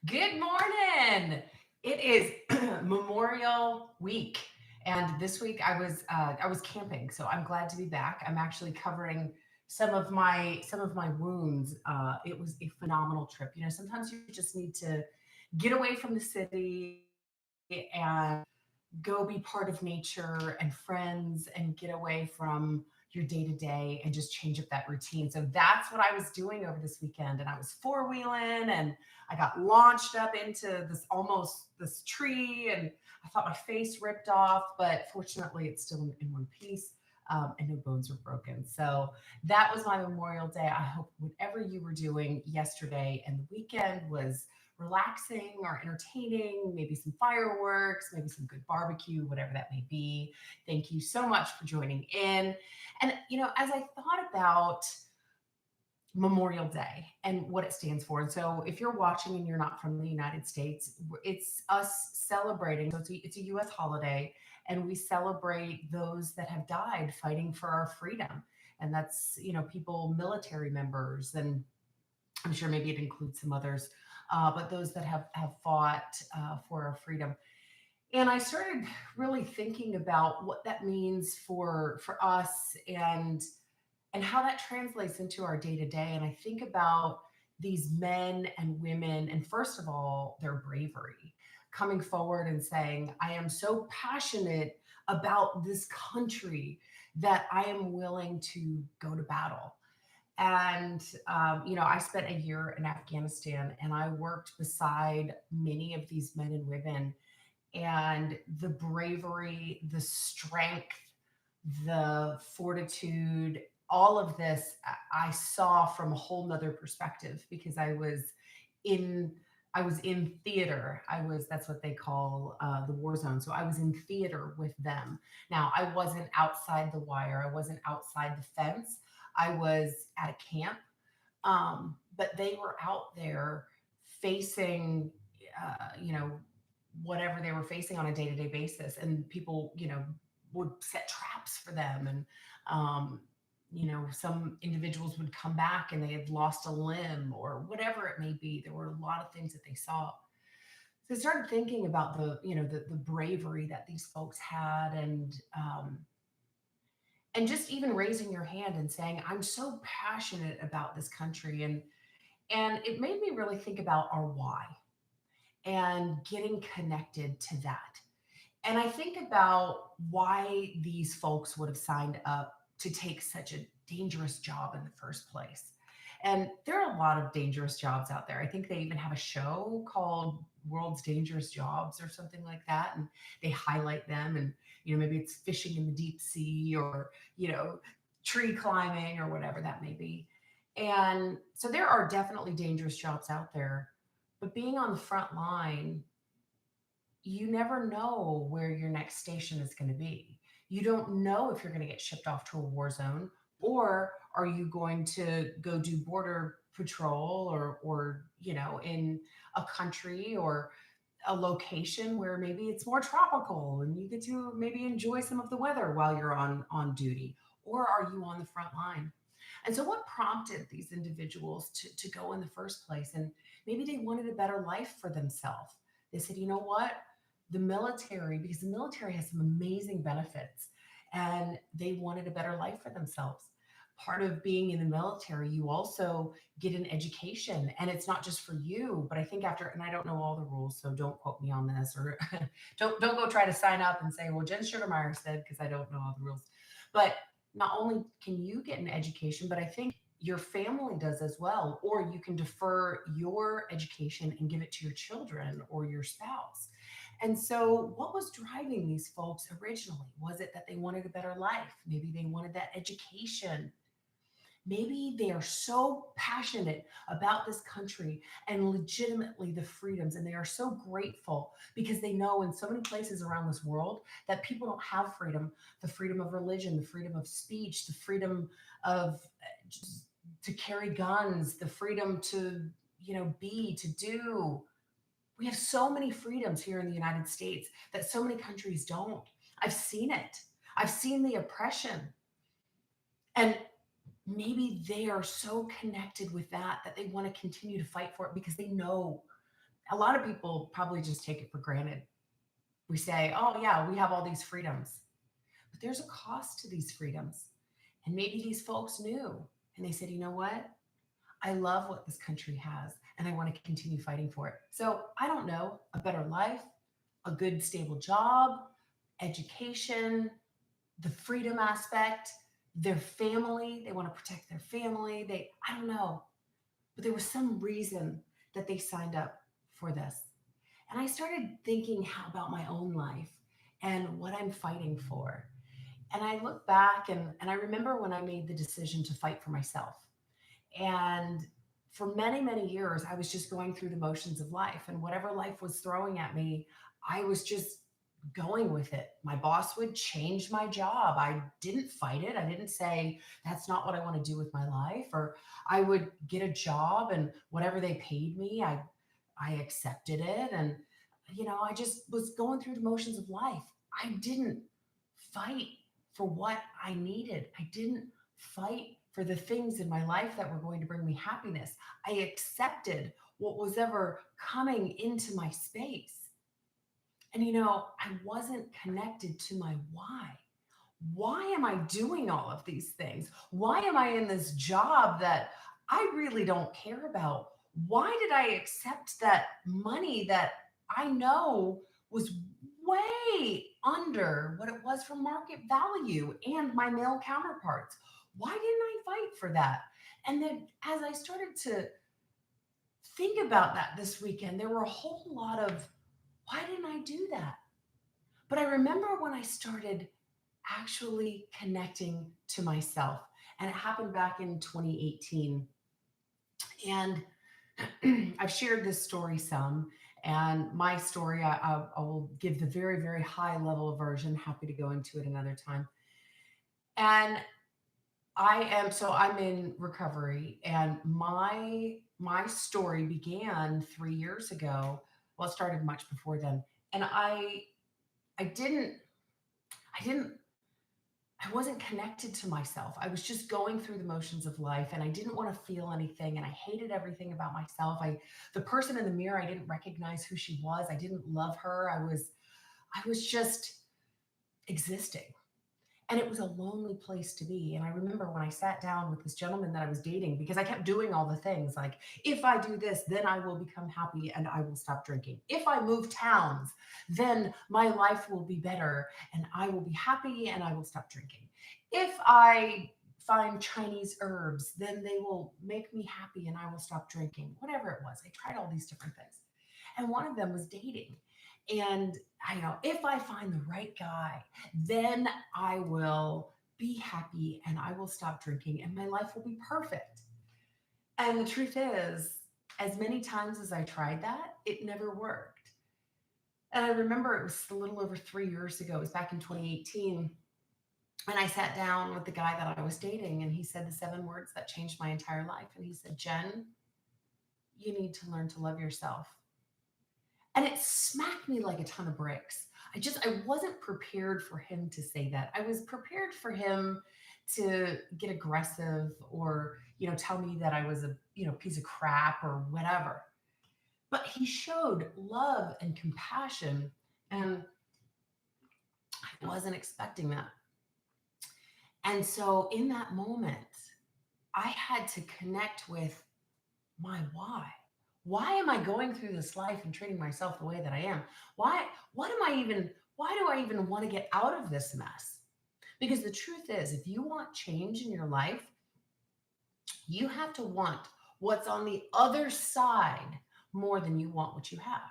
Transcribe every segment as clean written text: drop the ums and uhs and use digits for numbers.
Good morning. It is Memorial Week, and this week I was camping, so I'm glad to be back. I'm actually covering some of my wounds. It was a phenomenal trip. Sometimes you just need to get away from the city and go be part of nature and friends and get away from your day to day and just change up that routine. So that's what I was doing over this weekend. And I was four wheeling and I got launched up into this tree and I thought my face ripped off, but fortunately it's still in one piece. And no bones were broken. So that was my Memorial Day. I hope whatever you were doing yesterday and the weekend was relaxing or entertaining, maybe some fireworks, maybe some good barbecue, whatever that may be. Thank you so much for joining in. And, as I thought about Memorial Day and what it stands for. And so, if you're watching and you're not from the United States, it's us celebrating. So, it's a US holiday, and we celebrate those that have died fighting for our freedom. And that's, people, military members, and I'm sure maybe it includes some others, but those that have fought for our freedom. And I started really thinking about what that means for us and how that translates into our day to day. And I think about these men and women, and first of all, their bravery coming forward and saying, I am so passionate about this country that I am willing to go to battle. And, I spent a year in Afghanistan and I worked beside many of these men and women. And the bravery, the strength, the fortitude, all of this I saw from a whole nother perspective because in I was in theater. That's what they call the war zone. So I was in theater with them. Now I wasn't outside the wire. I wasn't outside the fence. I was at a camp, but they were out there facing, you know, whatever they were facing on a day to day basis, and people, would set traps for them, and some individuals would come back and they had lost a limb or whatever it may be. There were a lot of things that they saw. So I started thinking about the bravery that these folks had, and just even raising your hand and saying, I'm so passionate about this country. And it made me really think about our why and getting connected to that. And I think about why these folks would have signed up to take such a dangerous job in the first place. And there are a lot of dangerous jobs out there. I think they even have a show called World's Dangerous Jobs or something like that. And they highlight them. And, maybe it's fishing in the deep sea or, tree climbing or whatever that may be. And so there are definitely dangerous jobs out there. But being on the front line, you never know where your next station is going to be. You don't know if you're going to get shipped off to a war zone, or are you going to go do border patrol or in a country or a location where maybe it's more tropical and you get to maybe enjoy some of the weather while you're on duty, or are you on the front line? And so what prompted these individuals to go in the first place? And maybe they wanted a better life for themselves. They said, you know what? The military, because the military has some amazing benefits, and they wanted a better life for themselves. Part of being in the military, you also get an education, and it's not just for you, but I think after, and I don't know all the rules, so don't quote me on this, or don't go try to sign up and say, well, Jen Sugarmeyer said, because I don't know all the rules. But not only can you get an education, but I think your family does as well, or you can defer your education and give it to your children or your spouse. And so, what was driving these folks originally? Was it that they wanted a better life? Maybe they wanted that education. Maybe they are so passionate about this country and legitimately the freedoms, and they are so grateful because they know in so many places around this world that people don't have freedom, the freedom of religion, the freedom of speech, the freedom of just to carry guns, the freedom to, to do. We have so many freedoms here in the United States that so many countries don't. I've seen it. I've seen the oppression. And maybe they are so connected with that they want to continue to fight for it because they know. A lot of people probably just take it for granted. We say, oh, yeah, we have all these freedoms, but there's a cost to these freedoms. And maybe these folks knew and they said, you know what? I love what this country has and I want to continue fighting for it. So I don't know, a better life, a good, stable job, education, the freedom aspect, their family. They want to protect their family. I don't know. But there was some reason that they signed up for this. And I started thinking how about my own life and what I'm fighting for. And I look back and I remember when I made the decision to fight for myself. And for many, many years, I was just going through the motions of life. And whatever life was throwing at me, I was just going with it. My boss would change my job. I didn't fight it. I didn't say, that's not what I want to do with my life. Or I would get a job and whatever they paid me, I accepted it. And, I just was going through the motions of life. I didn't fight for what I needed. I didn't fight for the things in my life that were going to bring me happiness. I accepted what was ever coming into my space. And, I wasn't connected to my why. Why am I doing all of these things? Why am I in this job that I really don't care about? Why did I accept that money that I know was way under what it was for market value and my male counterparts? Why didn't I fight for that? And then as I started to think about that this weekend, there were a whole lot of, why didn't I do that? But I remember when I started actually connecting to myself, and it happened back in 2018. And I've shared this story some, and my story, I will give the very, very high level version. Happy to go into it another time. And I'm in recovery, and my story began 3 years ago. Well, it started much before then. And I didn't, I didn't, I wasn't connected to myself. I was just going through the motions of life and I didn't want to feel anything. And I hated everything about myself. The person in the mirror, I didn't recognize who she was. I didn't love her. I was just existing. And it was a lonely place to be. And I remember when I sat down with this gentleman that I was dating, because I kept doing all the things like, if I do this, then I will become happy and I will stop drinking. If I move towns, then my life will be better and I will be happy and I will stop drinking. If I find Chinese herbs, then they will make me happy and I will stop drinking. Whatever it was, I tried all these different things. And one of them was dating. And if I find the right guy, then I will be happy and I will stop drinking and my life will be perfect. And the truth is, as many times as I tried that, it never worked. And I remember it was a little over 3 years ago. It was back in 2018. And I sat down with the guy that I was dating and he said the 7 words that changed my entire life. And he said, Jen, you need to learn to love yourself. And it smacked me like a ton of bricks. I wasn't prepared for him to say that. I was prepared for him to get aggressive or, tell me that I was a, piece of crap or whatever. But he showed love and compassion. And I wasn't expecting that. And so in that moment, I had to connect with my why. Why am I going through this life and treating myself the way that I am? Why do I even want to get out of this mess? Because the truth is, if you want change in your life, you have to want what's on the other side more than you want what you have.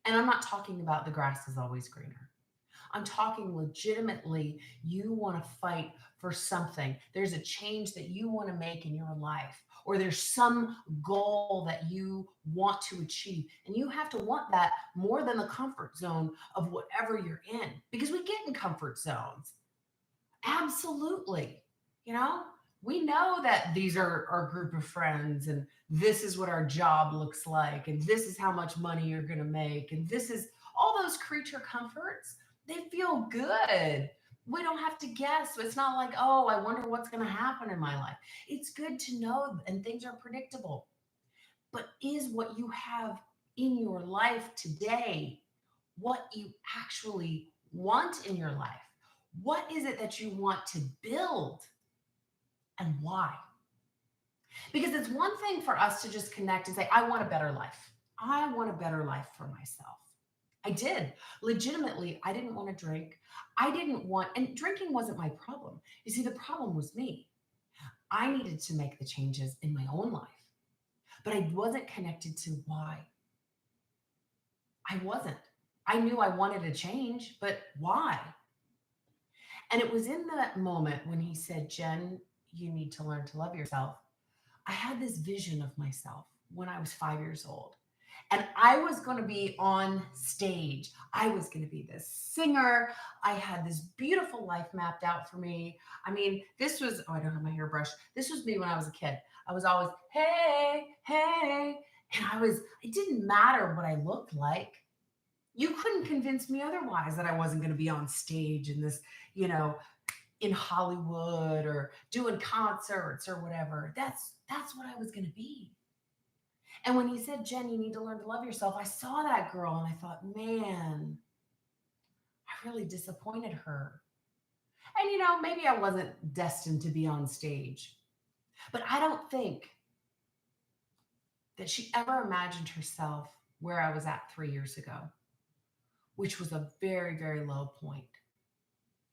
And I'm not talking about the grass is always greener. I'm talking legitimately, you want to fight for something. There's a change that you want to make in your life, or there's some goal that you want to achieve. And you have to want that more than the comfort zone of whatever you're in, because we get in comfort zones. Absolutely. We know that these are our group of friends and this is what our job looks like. And this is how much money you're going to make. And this is all those creature comforts. They feel good. We don't have to guess. It's not like, oh, I wonder what's going to happen in my life. It's good to know and things are predictable. But is what you have in your life today what you actually want in your life. What is it that you want to build and why? Because it's one thing for us to just connect and say, I want a better life. I want a better life for myself. I did. Legitimately, I didn't want to drink. I didn't want, and drinking wasn't my problem. You see, the problem was me. I needed to make the changes in my own life, but I wasn't connected to why. I wasn't. I knew I wanted a change, but why? And it was in that moment when he said, Jen, you need to learn to love yourself. I had this vision of myself when I was 5 years old. And I was going to be on stage. I was going to be this singer. I had this beautiful life mapped out for me. I mean, this was, oh, I don't have my hairbrush. This was me when I was a kid. I was always, hey, hey. And it didn't matter what I looked like. You couldn't convince me otherwise that I wasn't going to be on stage in this, you know, in Hollywood or doing concerts or whatever. That's what I was going to be. And when he said, Jen, you need to learn to love yourself, I saw that girl and I thought, man, I really disappointed her. And, maybe I wasn't destined to be on stage, but I don't think that she ever imagined herself where I was at 3 years ago, which was a very, very low point.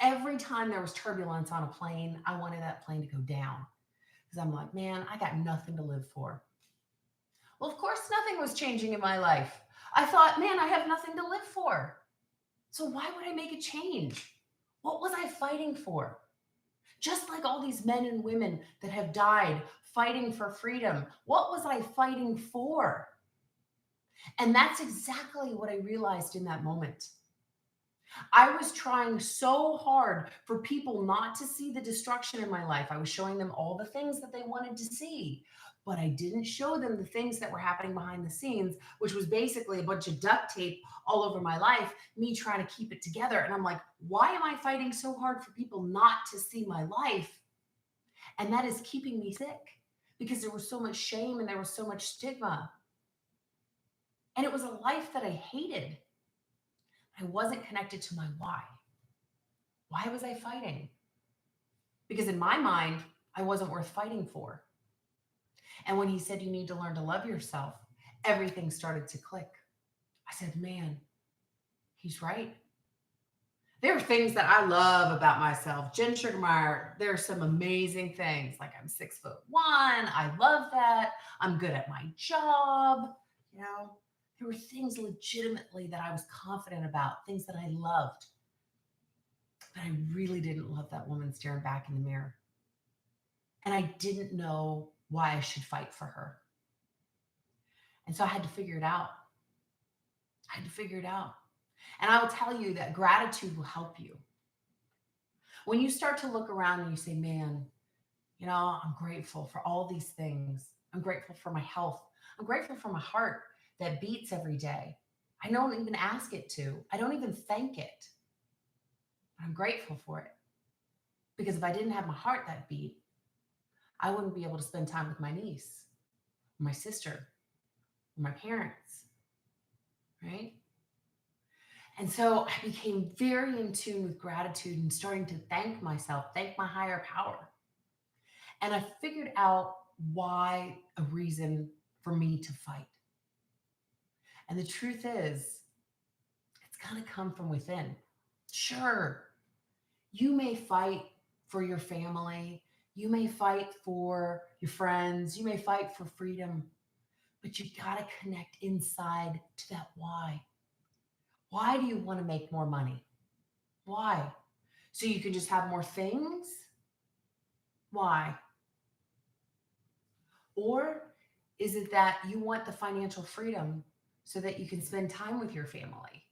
Every time there was turbulence on a plane, I wanted that plane to go down because I'm like, man, I got nothing to live for. Well, of course, nothing was changing in my life. I thought, man, I have nothing to live for. So why would I make a change? What was I fighting for? Just like all these men and women that have died fighting for freedom, what was I fighting for? And that's exactly what I realized in that moment. I was trying so hard for people not to see the destruction in my life. I was showing them all the things that they wanted to see, but I didn't show them the things that were happening behind the scenes, which was basically a bunch of duct tape all over my life, me trying to keep it together. And I'm like, why am I fighting so hard for people not to see my life? And that is keeping me sick because there was so much shame and there was so much stigma. And it was a life that I hated. I wasn't connected to my why. Why was I fighting? Because in my mind, I wasn't worth fighting for. And when he said, you need to learn to love yourself, everything started to click. I said, man, he's right. There are things that I love about myself. Jen Sugarmeyer, there are some amazing things. Like I'm 6'1". I love that. I'm good at my job. There were things legitimately that I was confident about, things that I loved. But I really didn't love that woman staring back in the mirror. And I didn't know why I should fight for her. And so I had to figure it out. And I will tell you that gratitude will help you. When you start to look around and you say, man, I'm grateful for all these things. I'm grateful for my health. I'm grateful for my heart that beats every day. I don't even ask it to. I don't even thank it. But I'm grateful for it. Because if I didn't have my heart that beat, I wouldn't be able to spend time with my niece, my sister, my parents, right? And so I became very in tune with gratitude and starting to thank myself, thank my higher power. And I figured out why a reason for me to fight. And the truth is, it's going to come from within. Sure, you may fight for your family. You may fight for your friends. You may fight for freedom. But you got to connect inside to that why. Why do you want to make more money? Why? So you can just have more things? Why? Or is it that you want the financial freedom so that you can spend time with your family?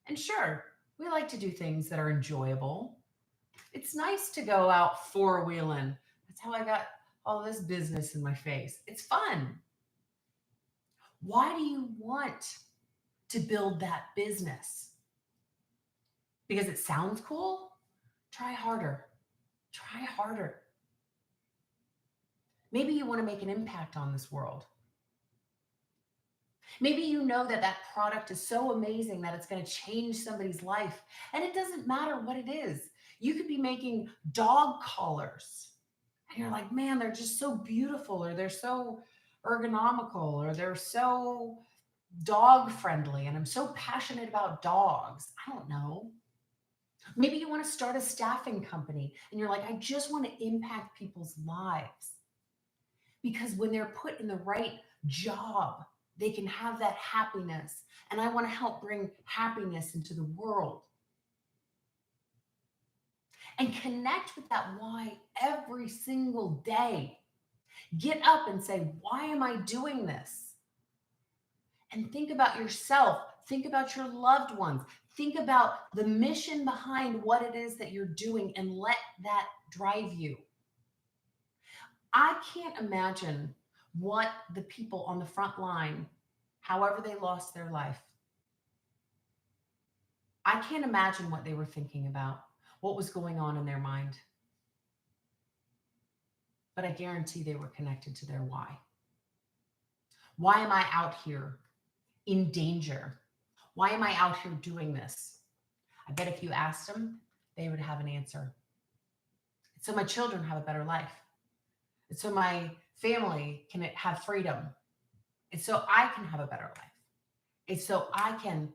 And sure, we like to do things that are enjoyable. It's nice to go out four-wheeling. That's how I got all this business in my face. It's fun. Why do you want to build that business? Because it sounds cool? Try harder. Try harder. Maybe you want to make an impact on this world. Maybe you know that that product is so amazing that it's going to change somebody's life. And it doesn't matter what it is. You could be making dog collars and you're like, man, they're just so beautiful, or they're so ergonomical, or they're so dog friendly. And I'm so passionate about dogs. I don't know. Maybe you want to start a staffing company and you're like, I just want to impact people's lives. Because when they're put in the right job, they can have that happiness. And I want to help bring happiness into the world and connect with that why every single day. Get up and say, why am I doing this? And think about yourself. Think about your loved ones. Think about the mission behind what it is that you're doing and let that drive you. I can't imagine what the people on the front line, however they lost their life, I can't imagine what they were thinking about, what was going on in their mind. But I guarantee they were connected to their why. Why am I out here in danger? Why am I out here doing this? I bet if you asked them, they would have an answer. It's so my children have a better life. It's so my family can have freedom. It's so I can have a better life. It's so I can.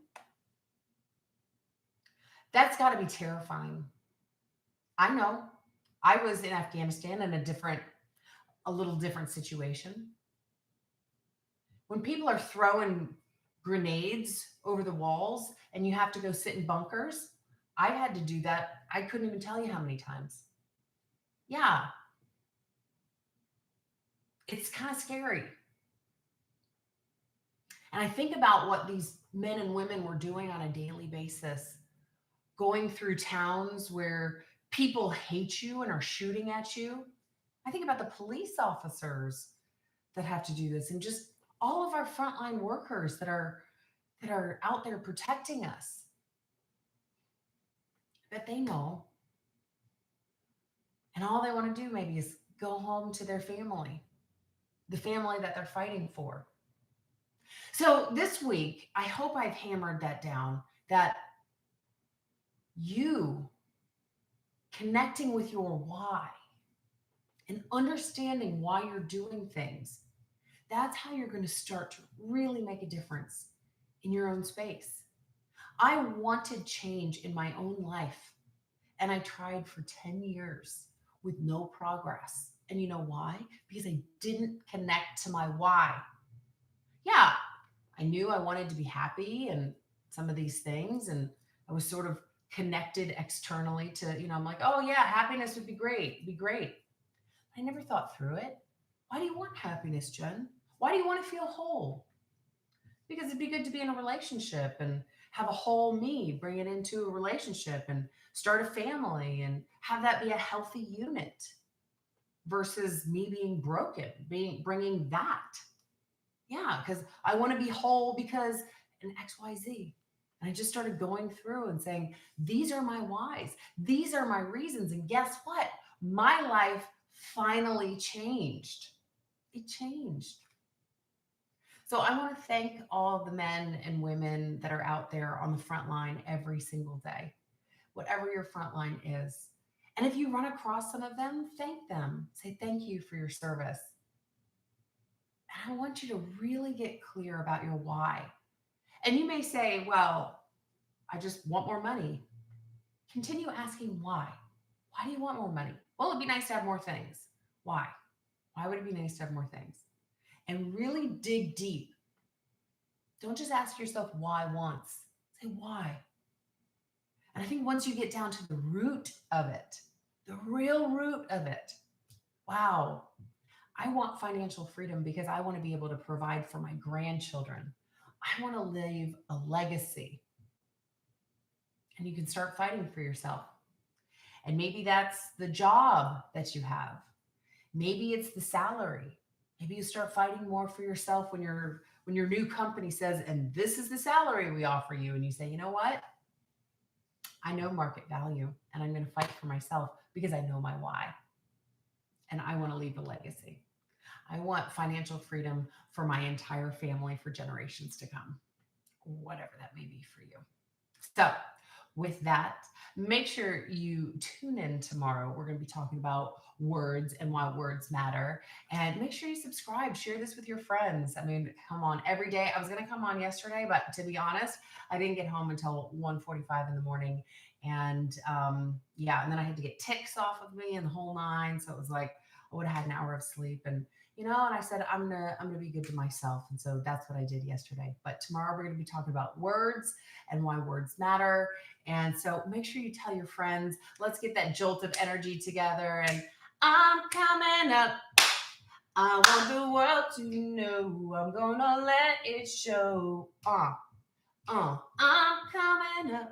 That's got to be terrifying. I know. I was in Afghanistan in a little different situation. When people are throwing grenades over the walls and you have to go sit in bunkers, I had to do that. I couldn't even tell you how many times. Yeah, it's kind of scary. And I think about what these men and women were doing on a daily basis, going through towns where people hate you and are shooting at you. I think about the police officers that have to do this, and just all of our frontline workers that are out there protecting us. I bet they know. And all they want to do maybe is go home to their family, the family that they're fighting for. So this week, I hope I've hammered that down, that you connecting with your why and understanding why you're doing things, that's how you're going to start to really make a difference in your own space. I wanted change in my own life, and I tried for 10 years with no progress. And you know why? Because I didn't connect to my why. Yeah, I knew I wanted to be happy and some of these things, and I was sort of connected externally to, I'm like, oh yeah, happiness would be great, it'd be great. I never thought through it. Why do you want happiness, Jen? Why do you want to feel whole? Because it'd be good to be in a relationship and have a whole me, bring it into a relationship and start a family and have that be a healthy unit versus me being broken, being bringing that. Yeah, because I want to be whole because an XYZ. And I just started going through and saying, these are my whys. These are my reasons. And guess what? My life finally changed. It changed. So I want to thank all the men and women that are out there on the front line every single day, whatever your front line is. And if you run across some of them, thank them. Say thank you for your service. And I want you to really get clear about your why. And you may say, well, I just want more money. Continue asking why. Why do you want more money? Well, it'd be nice to have more things. Why? Why would it be nice to have more things? And really dig deep. Don't just ask yourself why once. Say why. And I think once you get down to the root of it, the real root of it, wow, I want financial freedom because I want to be able to provide for my grandchildren. I want to leave a legacy. And you can start fighting for yourself. And maybe that's the job that you have. Maybe it's the salary. Maybe you start fighting more for yourself when your new company says, and this is the salary we offer you. And you say, you know what? I know market value and I'm going to fight for myself because I know my why. And I want to leave a legacy. I want financial freedom for my entire family for generations to come, whatever that may be for you. So, with that, make sure you tune in tomorrow. We're going to be talking about words and why words matter. And make sure you subscribe, share this with your friends. I mean, come on, every day. I was going to come on yesterday, but to be honest, I didn't get home until 1:45 in the morning. And yeah, and then I had to get ticks off of me and the whole nine. So it was like I would have had an hour of sleep. And and I said I'm gonna be good to myself. And so that's what I did yesterday. But tomorrow we're gonna be talking about words and why words matter. And so make sure you tell your friends. Let's get that jolt of energy together. And I'm coming up. I want the world to know. I'm gonna let it show. I'm coming up.